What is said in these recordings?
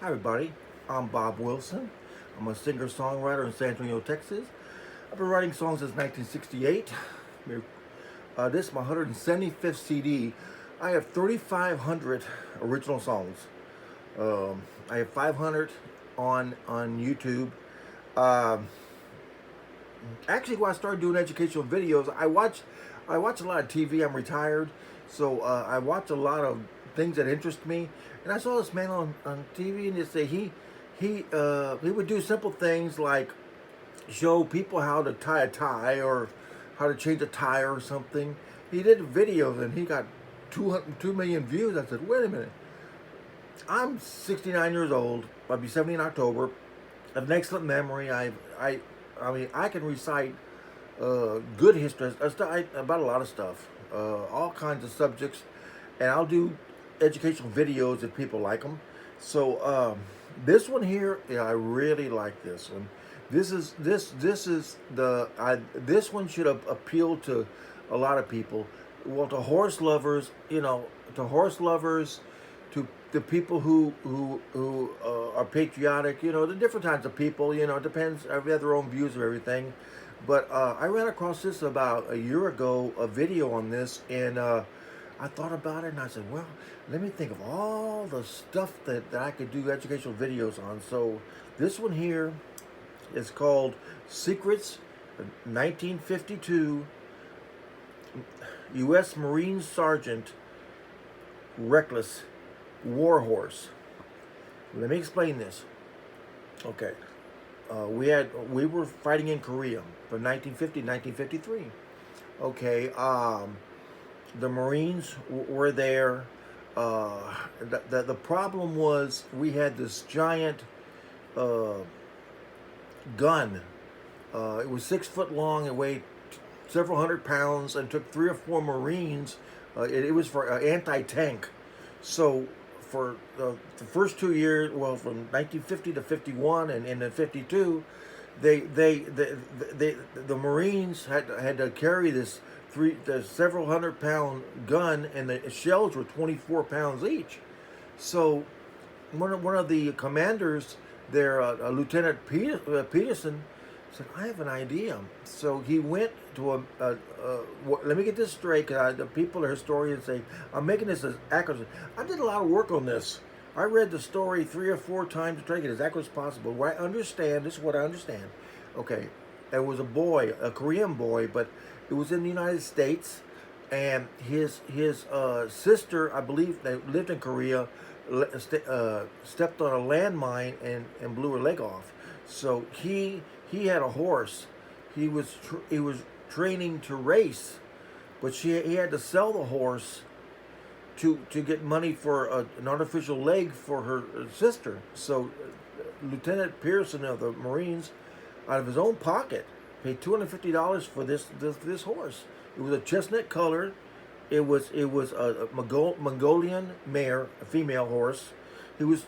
Hi everybody, I'm Bob Wilson. I'm a singer-songwriter in San Antonio, Texas. I've been writing songs since 1968. This is my 175th CD. I have 3,500 original songs. I have 500 on YouTube. Um, Actually, when I started doing educational videos, I watch a lot of TV. I'm retired, so I watch a lot of things that interest me. And I saw this man on TV, and they say he would do simple things like show people how to tie a tie or how to change a tire or something. He did videos, and he got 2 million views. I said, wait a minute. I'm 69 years old. I'll be 70 in October. I have an excellent memory. I mean, I can recite good history about a lot of stuff, all kinds of subjects, and I'll do educational videos if people like them. So this one here, yeah, I really like this one. This one should appeal to a lot of people. Well, to horse lovers, to horse lovers, to the people who are patriotic, the different kinds of people, it depends. They have their own views of everything. But I ran across this about a year ago, a video on this, and I thought about it, and I said, well, let me think of all the stuff that I could do educational videos on. So this one here is called Secrets, 1952, U.S. Marine Sergeant Reckless Warhorse. Let me explain this. Okay, we were fighting in Korea from 1950 to 1953. Okay, the Marines were there. The problem was we had this giant uh, gun. It was 6 foot long. It weighed several hundred pounds and took 3 or 4 Marines. It was for anti-tank. So for the first 2 years, well, from 1950 to 51 and then 52, the Marines had to carry the several hundred-pound gun, and the shells were 24 pounds each. So one of the commanders there, Lieutenant Peterson, said, I have an idea. So he went to let me get this straight, because the people, historians, say, I'm making this as accurate. I did a lot of work on this. I read the story 3 or 4 times to try to get it as accurate as possible. What I understand, this is what I understand. Okay, there was a boy, a Korean boy, but it was in the United States, and his sister, I believe, they lived in Korea, stepped on a landmine and blew her leg off. So he had a horse. He was training to race, but he had to sell the horse to get money for an artificial leg for her sister. So Lieutenant Pearson of the Marines, out of his own pocket, paid $250 for this horse. It was a chestnut color. It was a Mongolian mare, a female horse. He was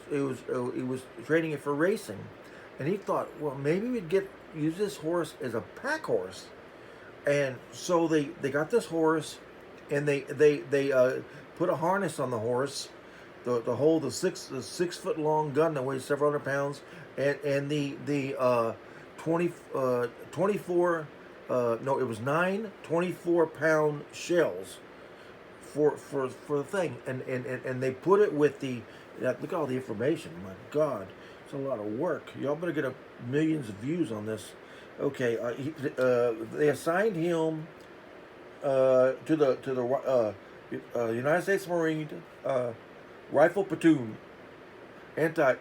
training it for racing, and he thought, well, maybe we'd use this horse as a pack horse. And so they got this horse, and they put a harness on the horse to hold the 6 foot long gun that weighs several hundred pounds, and the 24 no, it was 9 24-pound shells for the thing, and they put it with the look at all the information. My God, it's a lot of work. Y'all better get millions of views on this. Okay, they assigned him to the United States Marine Rifle Platoon, anti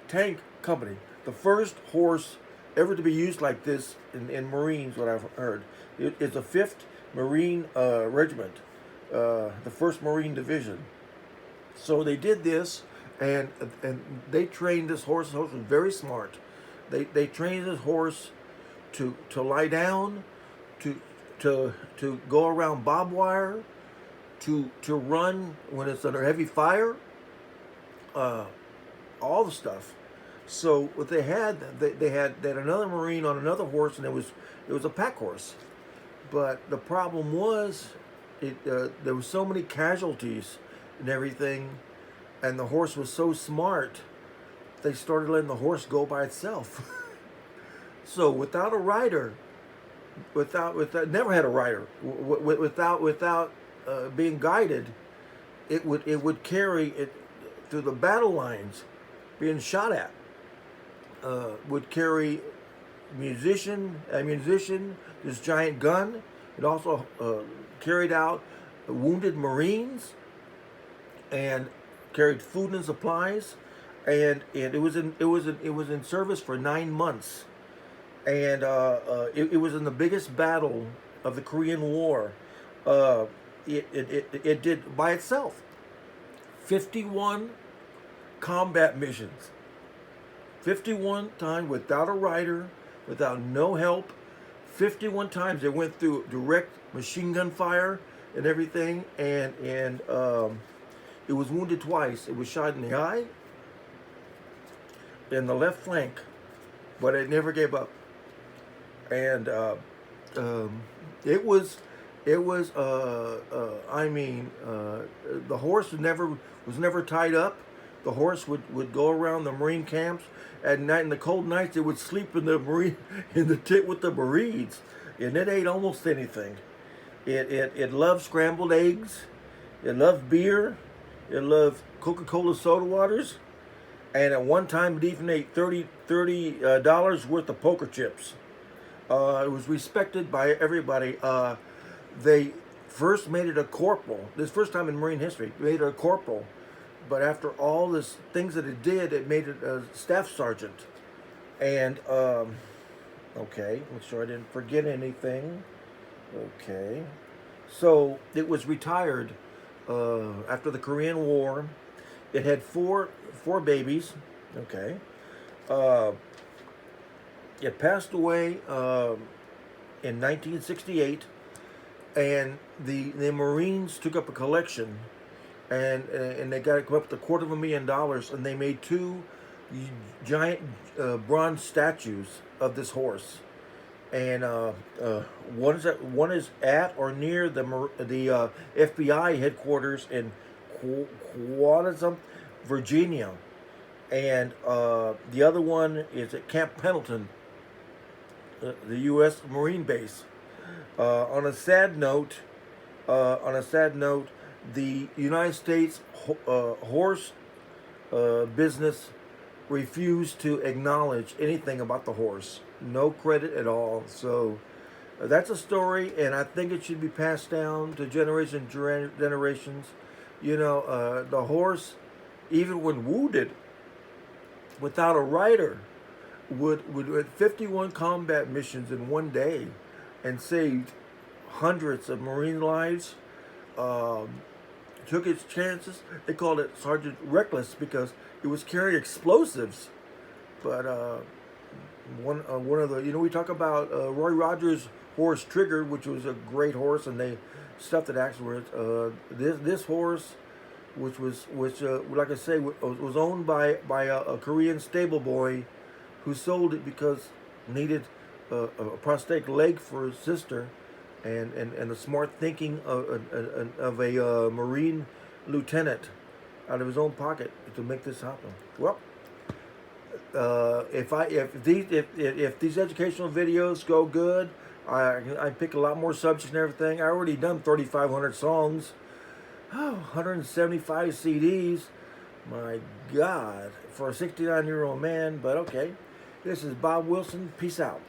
tank company. The first horse ever to be used like this in Marines, what I've heard. It's the 5th Marine Regiment, the 1st Marine Division. So they did this, and they trained this horse. The horse was very smart. They trained this horse to lie down, to go around barbed wire, to run when it's under heavy fire, all the stuff. So what they had another Marine on another horse, and it was a pack horse. But the problem was, there were so many casualties and everything, and the horse was so smart they started letting the horse go by itself. So without a rider, without never had a rider, without being guided, it would carry it through the battle lines, being shot at. Would carry a musician, this giant gun. It also carried out wounded Marines and carried food and supplies, and it was in service for 9 months, and it was in the biggest battle of the Korean War. It did by itself 51 combat missions, 51 times without a rider, without no help. 51 times it went through direct machine gun fire and everything, and it was wounded twice. It was shot in the eye, in the left flank, but it never gave up. And it was the horse was never tied up. The horse would go around the Marine camps at night. In the cold nights, it would sleep in the tent with the Marines, and it ate almost anything. It loved scrambled eggs. It loved beer. It loved Coca-Cola soda waters. And at one time, it even ate $30 worth of poker chips. It was respected by everybody. They first made it a corporal. This first time in Marine history, made it a corporal. But after all this things that it did, it made it a staff sergeant. And okay, make sure I didn't forget anything. Okay, so it was retired after the Korean War. It had four babies. Okay, it passed away in 1968, and the Marines took up a collection, and they got it up to $250,000, and they made two giant bronze statues of this horse. And one is at or near the FBI headquarters in Quantico, Virginia, and the other one is at Camp Pendleton, the U.S. Marine base. On a sad note, the United States horse business refused to acknowledge anything about the horse. No credit at all. So that's a story, and I think it should be passed down to generations. The horse, even when wounded, without a rider, would 51 combat missions in one day, and saved hundreds of Marine lives. Took its chances. They called it Sergeant Reckless because it was carrying explosives. But one of the, we talk about Roy Rogers' horse Trigger, which was a great horse, and they stuffed it afterwards. This horse, which like I say, was owned by a Korean stable boy, who sold it because needed a prosthetic leg for his sister, and the smart thinking of a Marine lieutenant out of his own pocket to make this happen. Well, if these educational videos go good, I pick a lot more subjects and everything. I already done 3,500 songs, 175 CDs. My God, for a 69-year-old man. But okay, this is Bob Wilson. Peace out.